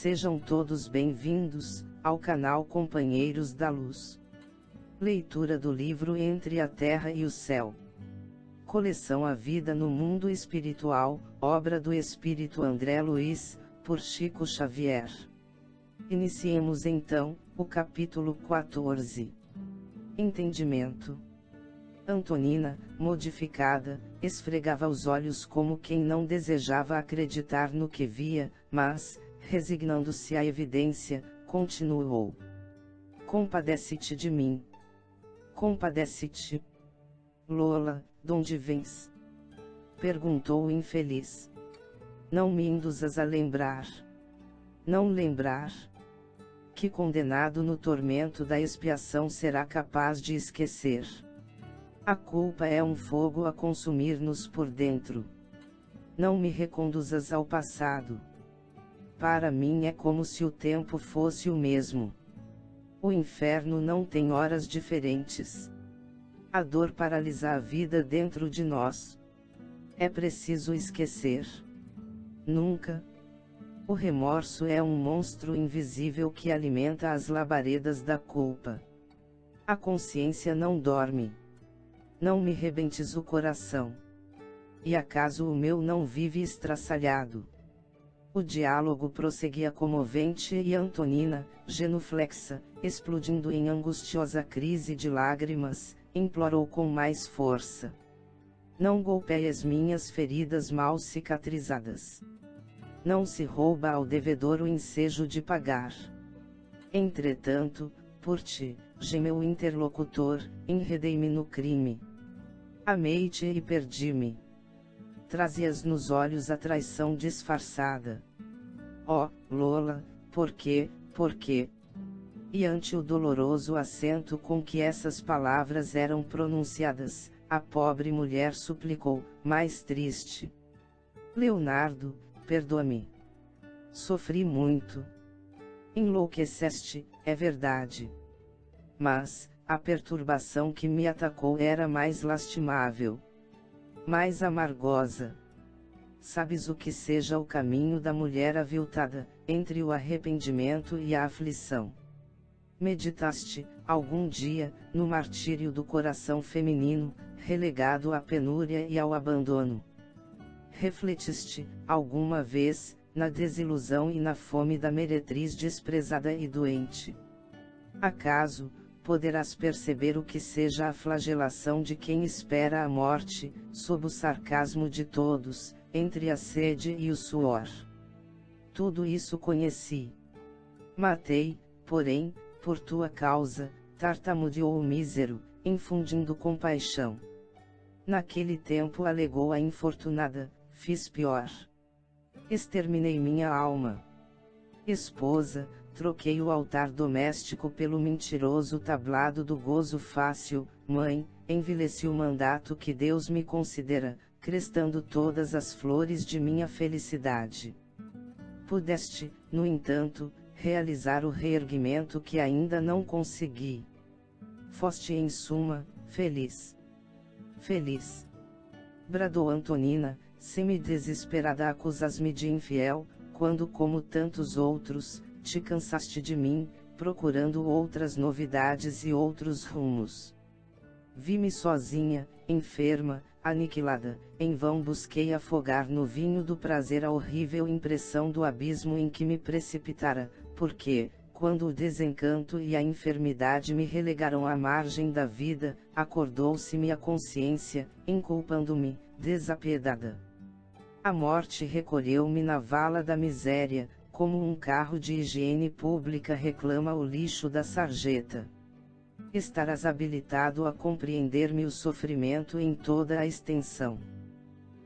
Sejam todos bem-vindos ao canal Companheiros da Luz. Leitura do livro Entre a Terra e o Céu. Coleção A Vida no Mundo Espiritual, obra do Espírito André Luiz, por Chico Xavier. Iniciemos então o capítulo 14. Entendimento. Antonina, modificada, esfregava os olhos como quem não desejava acreditar no que via, mas, resignando-se à evidência, continuou: Compadece-te de mim. Compadece-te. Lola, donde vens? Perguntou o infeliz. Não me induzas a lembrar. Não lembrar? Que condenado no tormento da expiação será capaz de esquecer? A culpa é um fogo a consumir-nos por dentro. Não me reconduzas ao passado. Para mim é como se o tempo fosse o mesmo. O inferno não tem horas diferentes. A dor paralisa a vida dentro de nós. É preciso esquecer. Nunca. O remorso é um monstro invisível que alimenta as labaredas da culpa. A consciência não dorme. Não me rebentes o coração. E acaso o meu não vive estraçalhado? O diálogo prosseguia comovente e Antonina, genuflexa, explodindo em angustiosa crise de lágrimas, implorou com mais força: Não golpeias minhas feridas mal cicatrizadas. Não se rouba ao devedor o ensejo de pagar. Entretanto, por ti, gemeu o interlocutor, enredei-me no crime. Amei-te e perdi-me. Trazias nos olhos a traição disfarçada. Oh, Lola, por quê, por quê? E ante o doloroso acento com que essas palavras eram pronunciadas, a pobre mulher suplicou, mais triste: Leonardo, perdoa-me. Sofri muito. Enlouqueceste, é verdade. Mas, a perturbação que me atacou era mais lastimável. Mais amargosa. Sabes o que seja o caminho da mulher aviltada, entre o arrependimento e a aflição. Meditaste, algum dia, no martírio do coração feminino, relegado à penúria e ao abandono? Refletiste, alguma vez, na desilusão e na fome da meretriz desprezada e doente? Acaso, poderás perceber o que seja a flagelação de quem espera a morte, sob o sarcasmo de todos, entre a sede e o suor? Tudo isso conheci. Matei, porém, por tua causa, tartamudeou o mísero, infundindo compaixão. Naquele tempo alegou a infortunada, fiz pior. Exterminei minha alma. Esposa, troquei o altar doméstico pelo mentiroso tablado do gozo fácil. Mãe, envileci o mandato que Deus me considera, crestando todas as flores de minha felicidade. Pudeste, no entanto, realizar o reerguimento que ainda não consegui. Foste em suma, feliz. Feliz. Bradou Antonina, semi-desesperada: acusas-me de infiel, quando, como tantos outros, te cansaste de mim, procurando outras novidades e outros rumos. Vi-me sozinha, enferma, aniquilada, em vão busquei afogar no vinho do prazer a horrível impressão do abismo em que me precipitara, porque, quando o desencanto e a enfermidade me relegaram à margem da vida, acordou-se-me a consciência, inculpando-me, desapiedada. A morte recolheu-me na vala da miséria, como um carro de higiene pública reclama o lixo da sarjeta. Estarás habilitado a compreender meu sofrimento em toda a extensão.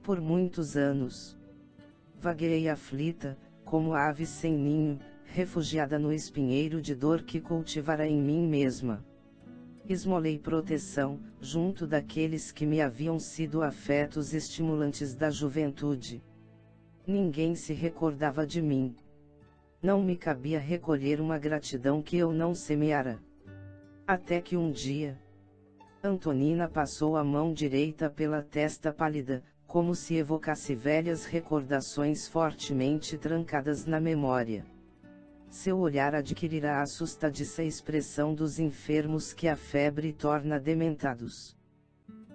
Por muitos anos vagueei aflita, como ave sem ninho, refugiada no espinheiro de dor que cultivara em mim mesma. Esmolei proteção, junto daqueles que me haviam sido afetos estimulantes da juventude. Ninguém se recordava de mim. Não me cabia recolher uma gratidão que eu não semeara. Até que um dia, Antonina passou a mão direita pela testa pálida, como se evocasse velhas recordações fortemente trancadas na memória. Seu olhar adquirirá a assustadiça expressão dos enfermos que a febre torna dementados.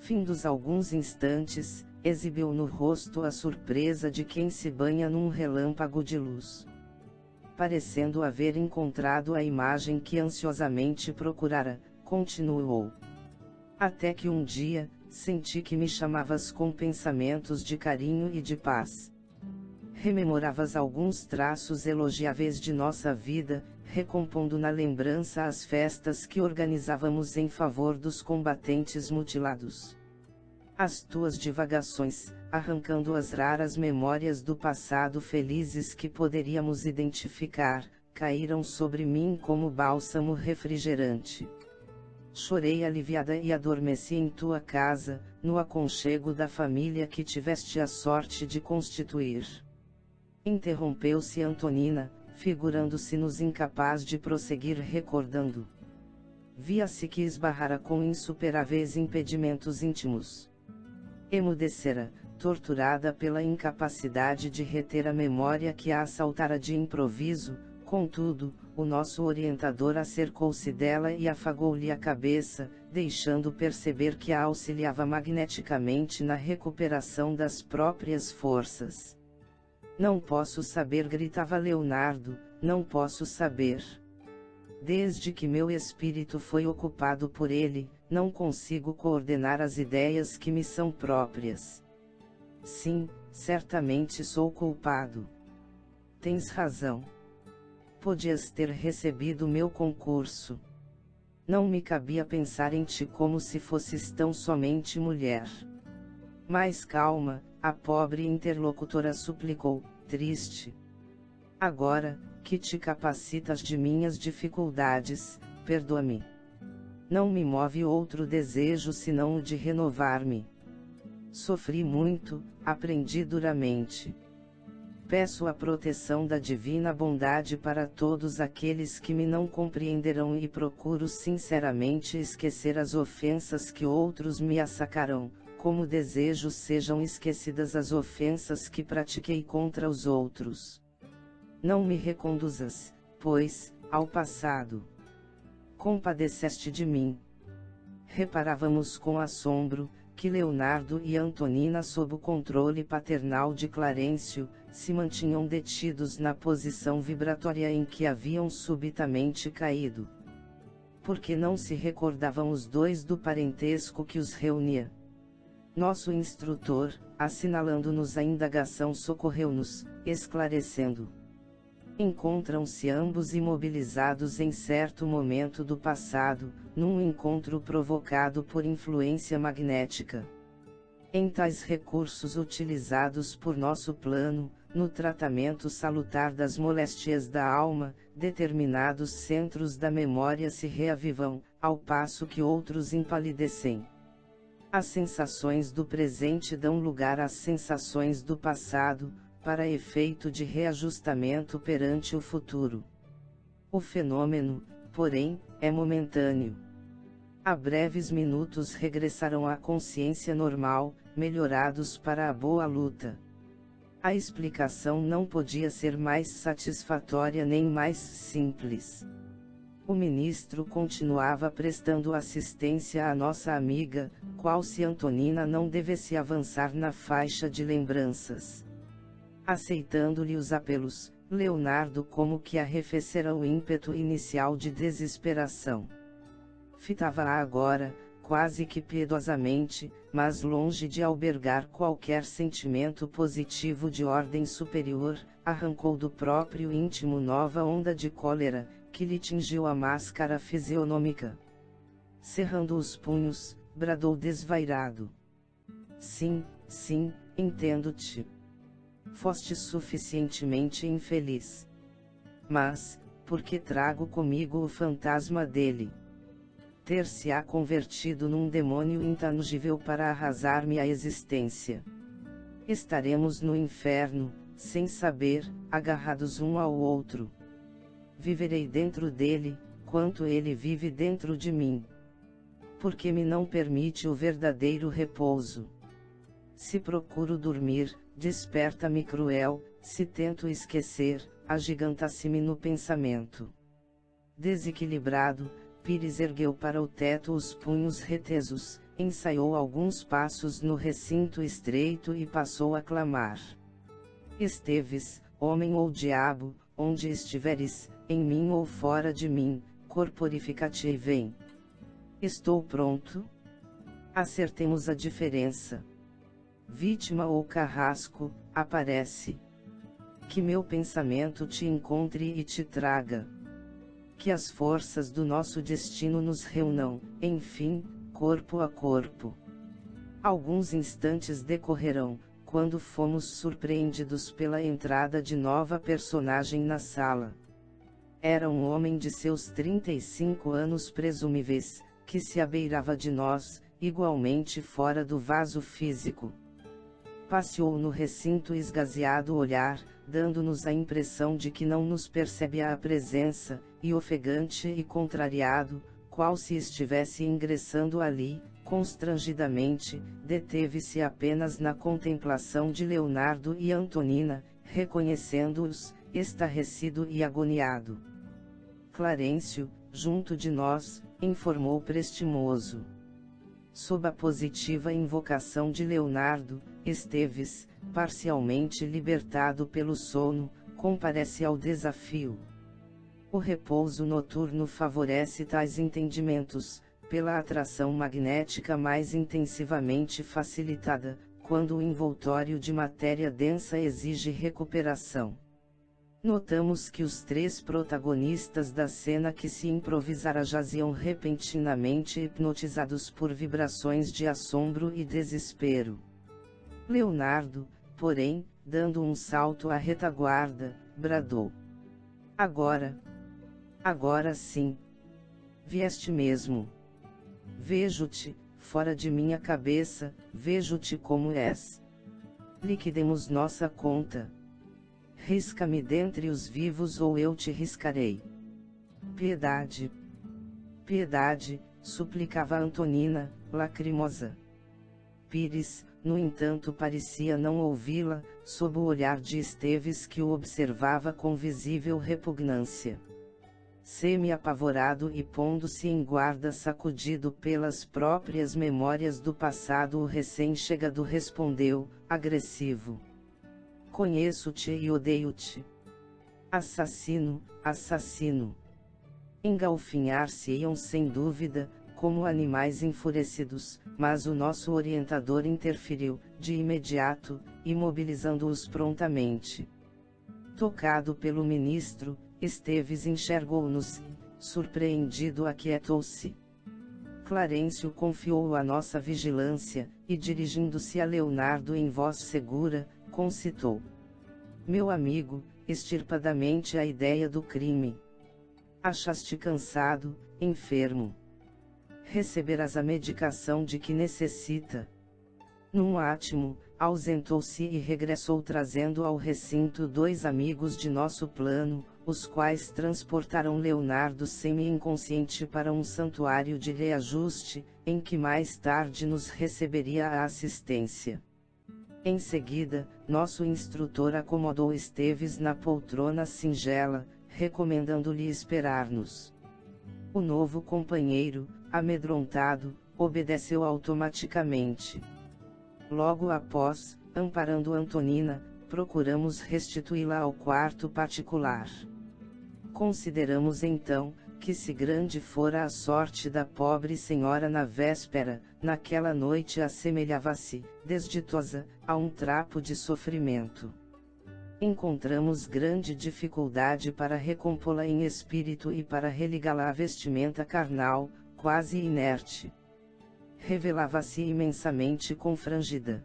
Findos alguns instantes, exibiu no rosto a surpresa de quem se banha num relâmpago de luz. Parecendo haver encontrado a imagem que ansiosamente procurara, continuou. Até que um dia, senti que me chamavas com pensamentos de carinho e de paz. Rememoravas alguns traços elogiáveis de nossa vida, recompondo na lembrança as festas que organizávamos em favor dos combatentes mutilados. As tuas divagações, arrancando as raras memórias do passado felizes que poderíamos identificar, caíram sobre mim como bálsamo refrigerante. Chorei aliviada e adormeci em tua casa, no aconchego da família que tiveste a sorte de constituir. Interrompeu-se Antonina, figurando-se-nos incapaz de prosseguir recordando. Via-se que esbarrara com insuperáveis impedimentos íntimos. Emudecera, torturada pela incapacidade de reter a memória que a assaltara de improviso. Contudo, o nosso orientador acercou-se dela e afagou-lhe a cabeça, deixando perceber que a auxiliava magneticamente na recuperação das próprias forças. Não posso saber, gritava Leonardo, não posso saber. Desde que meu espírito foi ocupado por ele, não consigo coordenar as ideias que me são próprias. Sim, certamente sou culpado. Tens razão. Podias ter recebido meu concurso. Não me cabia pensar em ti como se fosses tão somente mulher. Mais calma, a pobre interlocutora suplicou, triste. Agora, que te capacitas de minhas dificuldades, perdoa-me. Não me move outro desejo senão o de renovar-me. Sofri muito, aprendi duramente. Peço a proteção da divina bondade para todos aqueles que me não compreenderão e procuro sinceramente esquecer as ofensas que outros me assacarão, como desejo sejam esquecidas as ofensas que pratiquei contra os outros. Não me reconduzas, pois, ao passado. Compadeceste de mim. Reparávamos com assombro, que Leonardo e Antonina, sob o controle paternal de Clarencio, se mantinham detidos na posição vibratória em que haviam subitamente caído. Porque não se recordavam os dois do parentesco que os reunia. Nosso instrutor, assinalando-nos a indagação, socorreu-nos, esclarecendo. Encontram-se ambos imobilizados em certo momento do passado, num encontro provocado por influência magnética. Em tais recursos utilizados por nosso plano, no tratamento salutar das moléstias da alma, determinados centros da memória se reavivam, ao passo que outros empalidecem. As sensações do presente dão lugar às sensações do passado, para efeito de reajustamento perante o futuro. O fenômeno, porém, é momentâneo. A breves minutos regressarão à consciência normal, melhorados para a boa luta. A explicação não podia ser mais satisfatória nem mais simples. O ministro continuava prestando assistência à nossa amiga, qual se Antonina não devesse avançar na faixa de lembranças. Aceitando-lhe os apelos, Leonardo como que arrefecera o ímpeto inicial de desesperação. Fitava-a agora, quase que piedosamente, mas longe de albergar qualquer sentimento positivo de ordem superior, arrancou do próprio íntimo nova onda de cólera, que lhe tingiu a máscara fisionômica. Cerrando os punhos, bradou desvairado. Sim, sim, entendo-te. Foste suficientemente infeliz. Mas, porque trago comigo o fantasma dele. Ter-se-á convertido num demônio intangível para arrasar-me a existência. Estaremos no inferno, sem saber, agarrados um ao outro. Viverei dentro dele, quanto ele vive dentro de mim. Porque me não permite o verdadeiro repouso. Se procuro dormir, desperta-me cruel, Se tento esquecer, agiganta-se-me no pensamento. Desequilibrado, Pires ergueu para o teto os punhos retesos, ensaiou alguns passos no recinto estreito e passou a clamar. Esteves, homem ou diabo, onde estiveres, em mim ou fora de mim, corporifica-te e vem. Estou pronto? Acertemos a diferença. Vítima ou carrasco, aparece. Que meu pensamento te encontre e te traga. Que as forças do nosso destino nos reúnam, enfim, corpo a corpo. Alguns instantes decorrerão, quando fomos surpreendidos pela entrada de nova personagem na sala. Era um homem de seus 35 anos presumíveis, que se abeirava de nós, igualmente fora do vaso físico. Passeou no recinto esgazeado olhar, dando-nos a impressão de que não nos percebe a presença, e ofegante e contrariado, qual se estivesse ingressando ali, constrangidamente, deteve-se apenas na contemplação de Leonardo e Antonina, reconhecendo-os, estarrecido e agoniado. Clarencio, junto de nós, informou prestimoso. Sob a positiva invocação de Leonardo, Esteves, parcialmente libertado pelo sono, comparece ao desafio. O repouso noturno favorece tais entendimentos, pela atração magnética mais intensivamente facilitada, quando o envoltório de matéria densa exige recuperação. Notamos que os três protagonistas da cena que se improvisara jaziam repentinamente hipnotizados por vibrações de assombro e desespero. Leonardo, porém, dando um salto à retaguarda, bradou: Agora! Agora sim! Vieste mesmo! Vejo-te, fora de minha cabeça, vejo-te como és. Liquidemos nossa conta. Risca-me dentre os vivos ou eu te riscarei. Piedade! Piedade! Suplicava Antonina, lacrimosa. Pires, no entanto, parecia não ouvi-la, sob o olhar de Esteves que o observava com visível repugnância. Semi-apavorado e pondo-se em guarda sacudido pelas próprias memórias do passado, o recém-chegado respondeu, agressivo: Conheço-te e odeio-te. Assassino, assassino. Engalfinhar-se-iam sem dúvida, como animais enfurecidos, mas o nosso orientador interferiu, de imediato, imobilizando-os prontamente. Tocado pelo ministro, Esteves enxergou-nos e, surpreendido, aquietou-se. Clarencio confiou-o à nossa vigilância, e dirigindo-se a Leonardo em voz segura, concitou: Meu amigo, extirpadamente a ideia do crime. Achaste cansado, enfermo. Receberás a medicação de que necessita. Num átimo, ausentou-se e regressou trazendo ao recinto dois amigos de nosso plano, os quais transportaram Leonardo semi-inconsciente para um santuário de reajuste, em que mais tarde nos receberia a assistência. Em seguida, nosso instrutor acomodou Esteves na poltrona singela, recomendando-lhe esperar-nos. O novo companheiro, amedrontado, obedeceu automaticamente. Logo após, amparando Antonina, procuramos restituí-la ao quarto particular. Consideramos então, que se grande fora a sorte da pobre senhora na véspera, naquela noite assemelhava-se, desditosa, a um trapo de sofrimento. Encontramos grande dificuldade para recompô-la em espírito e para religá-la à vestimenta carnal, quase inerte. Revelava-se imensamente confrangida.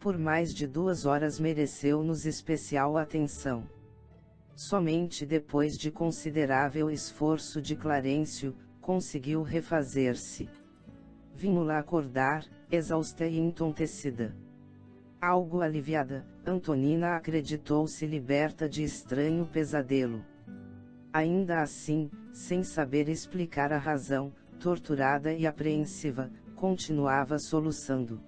Por mais de 2 horas mereceu-nos especial atenção. Somente depois de considerável esforço de Clarencio, conseguiu refazer-se. Vimos-la acordar, exausta e entontecida. Algo aliviada, Antonina acreditou-se liberta de estranho pesadelo. Ainda assim, sem saber explicar a razão, torturada e apreensiva, continuava soluçando.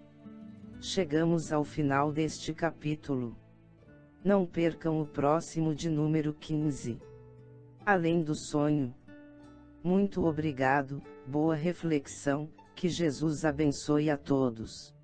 Chegamos ao final deste capítulo. Não percam o próximo de número 15. Além do sonho. Muito obrigado, boa reflexão, que Jesus abençoe a todos.